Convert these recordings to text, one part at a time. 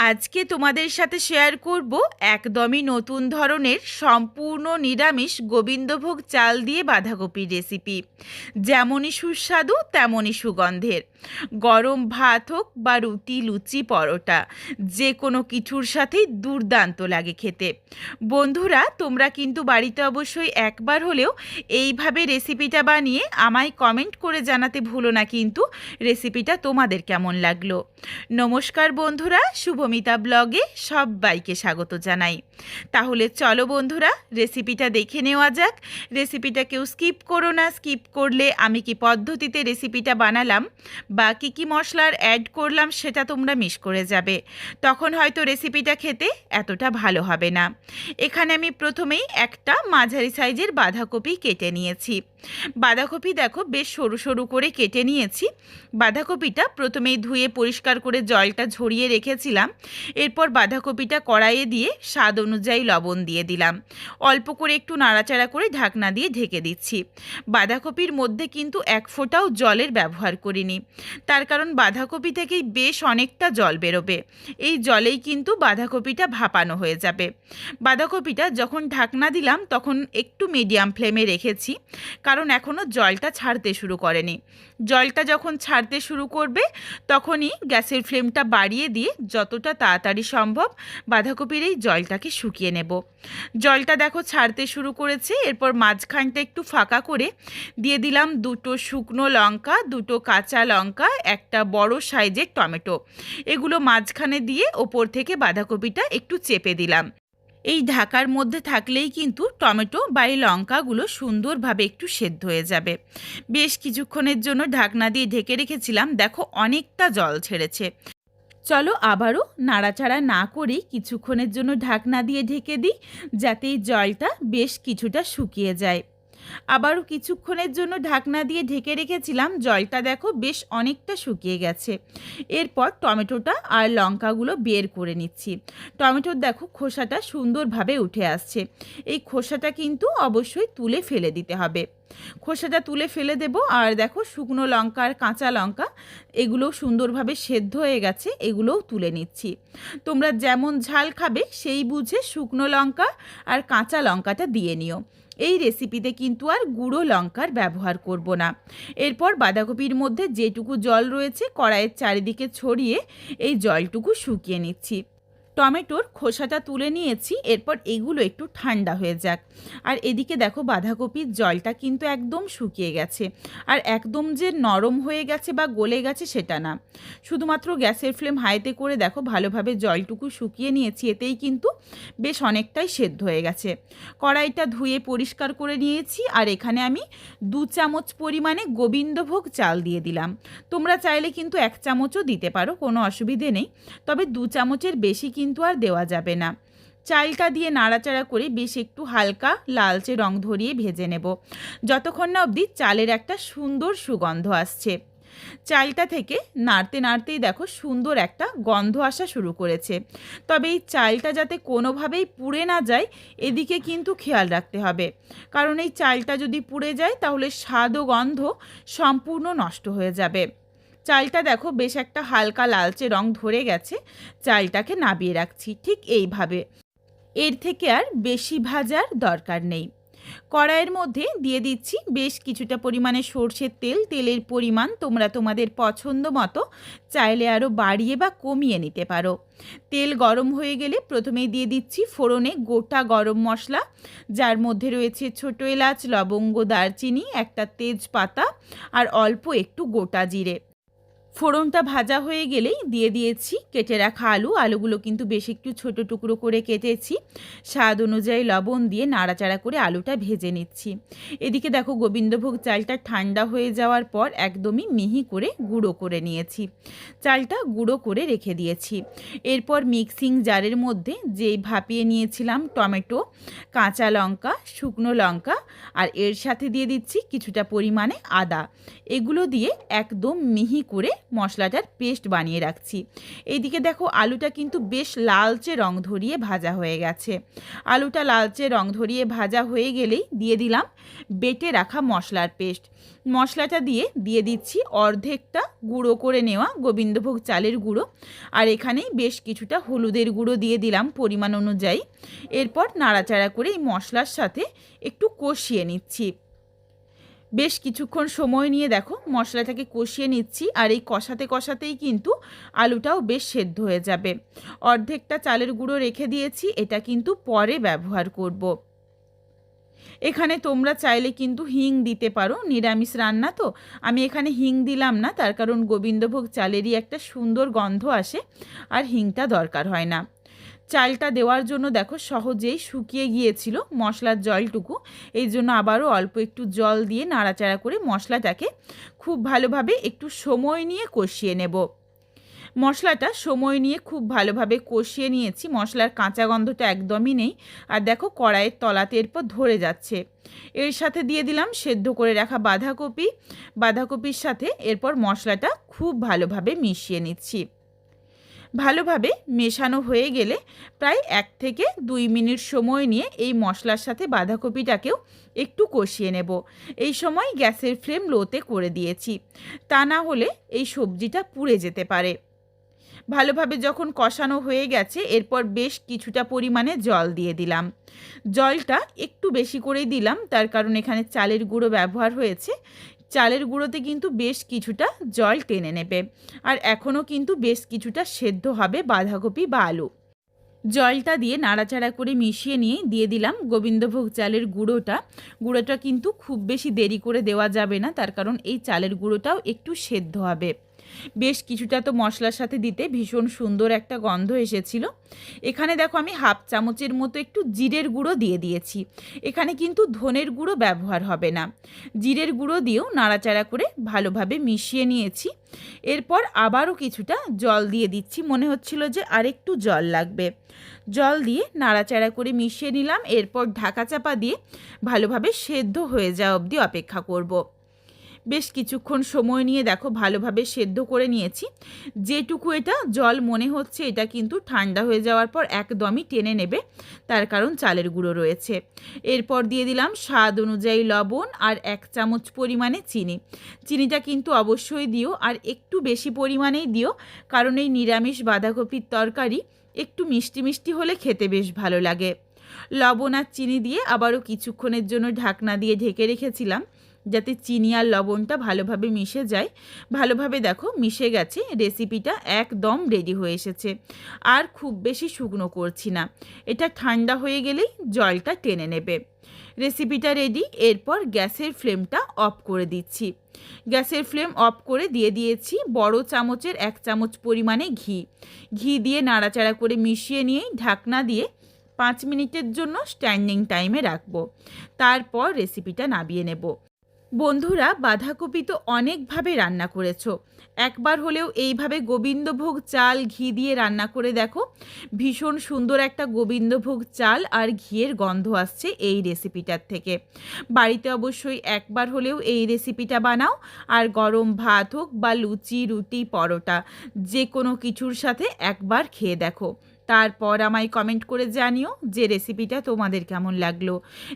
আজকে তোমাদের সাথে শেয়ার করব একদমই নতুন ধরনের সম্পূর্ণ নিরামিষ গোবিন্দভোগ চাল দিয়ে বাঁধাকপির রেসিপি। যেমনই সুস্বাদু তেমনই সুগন্ধের। গরম ভাত হোক বা রুটি, লুচি, পরোটা, যে কোনো কিছুর সাথেই দুর্দান্ত লাগে খেতে। বন্ধুরা, তোমরা কিন্তু বাড়িতে অবশ্যই একবার হলেও এইভাবে রেসিপিটা বানিয়ে আমায় কমেন্ট করে জানাতে ভুলো না কিন্তু রেসিপিটা তোমাদের কেমন লাগলো। নমস্কার বন্ধুরা, শুভমিতা ব্লগে সবাইকে স্বাগত জানাই। তাহলে চলো বন্ধুরা, রেসিপিটা দেখে নেওয়া যাক। রেসিপিটা কেউ স্কিপ করো না, স্কিপ করলে আমি কি পদ্ধতিতে রেসিপিটা বানালাম বা কী মশলার অ্যাড করলাম সেটা তোমরা মিস করে যাবে। তখন হয়তো রেসিপিটা খেতে এতটা ভালো হবে না। এখানে আমি প্রথমেই একটা মাঝারি সাইজের বাঁধাকপি কেটে নিয়েছি। বাঁধাকপি দেখো বেশ সরু সরু করে কেটে নিয়েছি। বাঁধাকপিটা প্রথমেই ধুয়ে পরিষ্কার করে জলটা ঝরিয়ে রেখেছিলাম। এরপর বাঁধাকপিটা কড়াইয়ে দিয়ে স্বাদ অনুযায়ী লবণ দিয়ে দিলাম। অল্প করে একটু নাড়াচাড়া করে ঢাকনা দিয়ে ঢেকে দিচ্ছি। বাঁধাকপির মধ্যে কিন্তু এক ফোঁটাও জলের ব্যবহার করিনি, তার কারণ বাঁধাকপি থেকেই বেশ অনেকটা জল বেরোবে। এই জলেই কিন্তু বাঁধাকপিটা ভাপানো হয়ে যাবে। বাঁধাকপিটা যখন ঢাকনা দিলাম তখন একটু মিডিয়াম ফ্লেমে রেখেছি, কারণ এখনও জলটা ছাড়তে শুরু করেনি। জলটা যখন ছাড়তে শুরু করবে তখনই গ্যাসের ফ্লেমটা বাড়িয়ে দিয়ে যতটা তাড়াতাড়ি সম্ভব বাঁধাকপির এই জলটাকে শুকিয়ে নেব। জলটা দেখো ছাড়তে শুরু করেছে। এরপর মাঝখানটা একটু ফাঁকা করে দিয়ে দিলাম দুটো শুকনো লঙ্কা, দুটো কাঁচা লঙ্কা, একটা বড় সাইজের টমেটো। এগুলো মাঝখানে দিয়ে ওপর থেকে বাঁধাকপিটা একটু চেপে দিলাম। এই ঢাকার মধ্যে থাকলেই কিন্তু টমেটো বা এই লঙ্কাগুলো সুন্দরভাবে একটু সেদ্ধ হয়ে যাবে। বেশ কিছুক্ষণের জন্য ঢাকনা দিয়ে ঢেকে রেখেছিলাম, দেখো অনেকটা জল ছেড়েছে। চলো আবারও নাড়াচাড়া না করেই কিছুক্ষণের জন্য ঢাকনা দিয়ে ঢেকে দিই, যাতে এই জলটা বেশ কিছুটা শুকিয়ে যায়। আবারও কিছুক্ষণের জন্য ঢাকনা দিয়ে ঢেকে রেখেছিলাম। জলটা দেখো বেশ অনেকটা শুকিয়ে গেছে। এরপর টমেটোটা আর লঙ্কাগুলো বের করে নিচ্ছি। টমেটোর দেখো খোসাটা সুন্দরভাবে উঠে আসছে। এই খোসাটা কিন্তু অবশ্যই তুলে ফেলে দিতে হবে। খোসাটা তুলে ফেলে দেব। আর দেখো শুকনো লঙ্কা আর কাঁচা লঙ্কা এগুলো সুন্দরভাবে সেদ্ধ হয়ে গেছে, এগুলোও তুলে নিচ্ছি। তোমরা যেমন ঝাল খাবে সেই বুঝে শুকনো লঙ্কা আর কাঁচা লঙ্কাটা দিয়ে নিও। এই রেসিপিতে কিন্তু আর গুঁড়ো লঙ্কার ব্যবহার করব না। এরপর বাঁধাকপির মধ্যে যেটুকু জল রয়েছে কড়াইয়ের চারিদিকে ছড়িয়ে এই জলটুকু শুকিয়ে নিচ্ছি। টমেটোর খোসাটা তুলে নিয়েছি। এরপর এগুলো একটু ঠান্ডা হয়ে যাক। আর এদিকে দেখো বাঁধাকপির জলটা কিন্তু একদম শুকিয়ে গেছে। আর একদম যে নরম হয়ে গেছে বা গলে গেছে সেটা না, শুধুমাত্র গ্যাসের ফ্লেম হাইতে করে দেখো ভালোভাবে জলটুকু শুকিয়ে নিয়েছি। এতেই কিন্তু বেশ অনেকটাই সেদ্ধ হয়ে গেছে। কড়াইটা ধুয়ে পরিষ্কার করে নিয়েছি। আর এখানে আমি 2 চামচ পরিমাণে গোবিন্দভোগ চাল দিয়ে দিলাম। তোমরা চাইলে কিন্তু 1 চামচও দিতে পারো, কোনো অসুবিধে নেই। তবে 2 চামচের বেশি কিন্তু আর দেওয়া যাবে না। চালটা দিয়ে নাড়াচাড়া করে বেশ একটু হালকা লালচে রং ধরিয়ে ভেজে নেব, যতক্ষণ না অবধি চালের একটা সুন্দর সুগন্ধ আসছে। চালটা থেকে নাড়তে নাড়তেই দেখো সুন্দর একটা গন্ধ আসা শুরু করেছে। তবে এই চালটা যাতে কোনোভাবেই পুড়ে না যায় এদিকে কিন্তু খেয়াল রাখতে হবে, কারণ এই চালটা যদি পুড়ে যায় তাহলে স্বাদ ও গন্ধ সম্পূর্ণ নষ্ট হয়ে যাবে। চালটা দেখো বেশ একটা হালকা লালচে রং ধরে গেছে। চালটাকে নাবিয়ে রাখছি ঠিক এইভাবে। এর থেকে আর বেশি ভাজার দরকার নেই। কড়াইয়ের মধ্যে দিয়ে দিচ্ছি বেশ কিছুটা পরিমাণে সরষের তেল। তেলের পরিমাণ তোমরা তোমাদের পছন্দ মতো চাইলে আরও বাড়িয়ে বা কমিয়ে নিতে পারো। তেল গরম হয়ে গেলে প্রথমেই দিয়ে দিচ্ছি ফোড়নে গোটা গরম মশলা, যার মধ্যে রয়েছে ছোটো এলাচ, লবঙ্গ, দারচিনি, একটা তেজপাতা আর অল্প একটু গোটা জিরে। ফোড়নটা ভাজা হয়ে গেলেই দিয়ে দিয়েছি কেটে রাখা আলুগুলো কিন্তু বেশ একটু ছোট টুকরো করে কেটেছি। স্বাদ অনুযায়ী লবণ দিয়ে নাড়াচাড়া করে আলুটা ভেজে নিচ্ছি। এদিকে দেখো গোবিন্দভোগ চালটা ঠান্ডা হয়ে যাওয়ার পর একদমই মিহি করে গুঁড়ো করে নিয়েছি। চালটা গুঁড়ো করে রেখে দিয়েছি। এরপর মিক্সিং জারের মধ্যে যেই ভাপিয়ে নিয়েছিলাম টমেটো, কাঁচা লঙ্কা, শুকনো লঙ্কা আর এর সাথে দিয়ে দিচ্ছি কিছুটা পরিমাণে আদা, এগুলো দিয়ে একদম মিহি করে মশলাটার পেস্ট বানিয়ে রাখছি। এইদিকে দেখো আলুটা কিন্তু বেশ লালচে রং ধরিয়ে ভাজা হয়ে গেছে। আলুটা লালচে রং ধরিয়ে ভাজা হয়ে গেলেই দিয়ে দিলাম বেটে রাখা মশলার পেস্ট। মশলাটা দিয়ে দিচ্ছি অর্ধেকটা গুঁড়ো করে নেওয়া গোবিন্দভোগ চালের গুঁড়ো, আর এখানেই বেশ কিছুটা হলুদের গুঁড়ো দিয়ে দিলাম পরিমাণ অনুযায়ী। এরপর নাড়াচাড়া করে এই মশলার সাথে একটু কষিয়ে নিচ্ছি। বেশ কিছুক্ষণ সময় নিয়ে দেখো মশলাটাকে কষিয়ে নিচ্ছি, আর এই কষাতে কষাতেই কিন্তু আলুটাও বেশ সেদ্ধ হয়ে যাবে। অর্ধেকটা চালের গুঁড়ো রেখে দিয়েছি, এটা কিন্তু পরে ব্যবহার করব। এখানে তোমরা চাইলে কিন্তু হিং দিতে পারো, নিরামিষ রান্না তো আমি এখানে হিং দিলাম না, তার কারণ গোবিন্দভোগ চালেরই একটা সুন্দর গন্ধ আসে আর হিংটা দরকার হয় না। চালটা দেওয়ার জন্য দেখো সহজেই শুকিয়ে গিয়েছিল মশলার জলটুকু, এই জন্য আবারও অল্প একটু জল দিয়ে নাড়াচাড়া করে মশলাটাকে খুব ভালোভাবে একটু সময় নিয়ে কষিয়ে নেব। মশলাটা সময় নিয়ে খুব ভালোভাবে কষিয়ে নিয়েছি, মশলার কাঁচা গন্ধটা একদমই নেই। আর দেখো কড়াইয়ের তলাতে এরপর ধরে যাচ্ছে। এর সাথে দিয়ে দিলাম সেদ্ধ করে রাখা বাঁধাকপির সাথে এরপর মশলাটা খুব ভালোভাবে মিশিয়ে নিচ্ছি। ভালোভাবে মেশানো হয়ে গেলে প্রায় 1 থেকে 2 মিনিট সময় নিয়ে এই মশলার সাথে বাঁধাকপিটাকেও একটু কষিয়ে নেব। এই সময় গ্যাসের ফ্লেম লোতে করে দিয়েছি, তা না হলে এই সবজিটা পুড়ে যেতে পারে। ভালোভাবে যখন কষানো হয়ে গেছে এরপর বেশ কিছুটা পরিমাণে জল দিয়ে দিলাম। জলটা একটু বেশি করেই দিলাম, তার কারণ এখানে চালের গুঁড়ো ব্যবহার হয়েছে। চালের গুঁড়োতে কিন্তু বেশ কিছুটা জল টেনে নেবে, আর এখনও কিন্তু বেশ কিছুটা সেদ্ধ হবে বাঁধাকপি বা আলু। জলটা দিয়ে নাড়াচাড়া করে মিশিয়ে নিয়ে দিয়ে দিলাম গোবিন্দভোগ চালের গুঁড়োটা কিন্তু খুব বেশি দেরি করে দেওয়া যাবে না, তার কারণ এই চালের গুঁড়োটাও একটু সেদ্ধ হবে। বেশ কিছুটা তো মশলার সাথে দিতে ভীষণ সুন্দর একটা গন্ধ এসেছিল। এখানে দেখো আমি 1/2 চামচের মতো একটু জিরের গুঁড়ো দিয়ে দিয়েছি। এখানে কিন্তু ধনের গুঁড়ো ব্যবহার হবে না। জিরের গুঁড়ো দিয়েও নাড়াচাড়া করে ভালোভাবে মিশিয়ে নিয়েছি। এরপর আবারও কিছুটা জল দিয়ে দিচ্ছি, মনে হচ্ছিল যে আরেকটু জল লাগবে। জল দিয়ে নাড়াচাড়া করে মিশিয়ে নিলাম। এরপর ঢাকা চাপা দিয়ে ভালোভাবে সেদ্ধ হয়ে যাওয়া অবধি অপেক্ষা করব। বেশ কিছুক্ষণ সময় নিয়ে দেখো ভালোভাবে সেদ্ধ করে নিয়েছি। যেটুকু এটা জল মনে হচ্ছে এটা কিন্তু ঠান্ডা হয়ে যাওয়ার পর একদমই টেনে নেবে, তার কারণ চালের গুঁড়ো রয়েছে। এরপর দিয়ে দিলাম স্বাদ অনুযায়ী লবণ আর 1 চামচ পরিমাণে চিনি। চিনিটা কিন্তু অবশ্যই দিও, আর একটু বেশি পরিমাণেই দিও, কারণ এই নিরামিষ বাঁধাকপির তরকারি একটু মিষ্টি মিষ্টি হলে খেতে বেশ ভালো লাগে। লবণ আর চিনি দিয়ে আবারও কিছুক্ষণের জন্য ঢাকনা দিয়ে ঢেকে রেখেছিলাম, যাতে চিনি আর লবণটা ভালোভাবে মিশে যায়। ভালোভাবে দেখো মিশে গেছে, রেসিপিটা একদম রেডি হয়ে এসেছে। আর খুব বেশি শুকনো করছি না, এটা ঠান্ডা হয়ে গেলেই জলটা টেনে নেবে। রেসিপিটা রেডি। এরপর গ্যাসের ফ্লেমটা অফ করে দিচ্ছি। গ্যাসের ফ্লেম অফ করে দিয়ে দিয়েছি বড় চামচের 1 চামচ পরিমাণে ঘি দিয়ে নাড়াচাড়া করে মিশিয়ে নিয়েই ঢাকনা দিয়ে 5 মিনিটের জন্য স্ট্যান্ডিং টাইমে রাখবো। তারপর রেসিপিটা নামিয়ে নেব। বন্ধুরা, বাঁধাকপি তো অনেকভাবে রান্না করেছো, একবার হলেও এইভাবে গোবিন্দভোগ চাল ঘি দিয়ে রান্না করে দেখো। ভীষণ সুন্দর একটা গোবিন্দভোগ চাল আর ঘিয়ের গন্ধ আসছে এই রেসিপিটার থেকে। বাড়িতে অবশ্যই একবার হলেও এই রেসিপিটা বানাও, আর গরম ভাত হোক বা লুচি, রুটি, পরোটা যে কোনো কিছুর সাথে একবার খেয়ে দেখো। তারপর আমায় কমেন্ট করে জানিও যে রেসিপিটা তোমাদের কেমন লাগলো।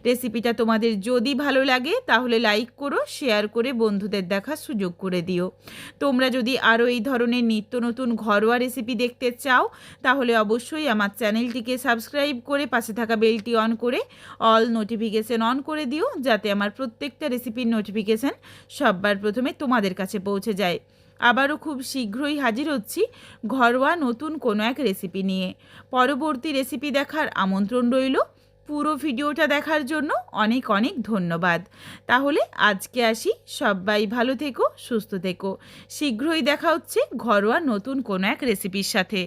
রেসিপিটা তোমাদের যদি ভালো লাগে তাহলে লাইক করো, শেয়ার করে বন্ধুদের দেখার সুযোগ করে দিও। তোমরা যদি আরও এই ধরনের নিত্য নতুন ঘরোয়া রেসিপি দেখতে চাও তাহলে অবশ্যই আমার চ্যানেলটিকে সাবস্ক্রাইব করে পাশে থাকা বেলটি অন করে অল নোটিফিকেশন অন করে দিও, যাতে আমার প্রত্যেকটা রেসিপির নোটিফিকেশান সবার প্রথমে তোমাদের কাছে পৌঁছে যায়। আবারও খুব শীঘ্রই হাজির হচ্ছি ঘরোয়া নতুন কোনো এক রেসিপি নিয়ে। পরবর্তী রেসিপি দেখার আমন্ত্রণ রইল। পুরো ভিডিওটা দেখার জন্য অনেক অনেক ধন্যবাদ। তাহলে আজকে আসি, সবাই ভালো থেকো, সুস্থ থেকো। শীঘ্রই দেখা হচ্ছে ঘরোয়া নতুন কোনো এক রেসিপির সাথে।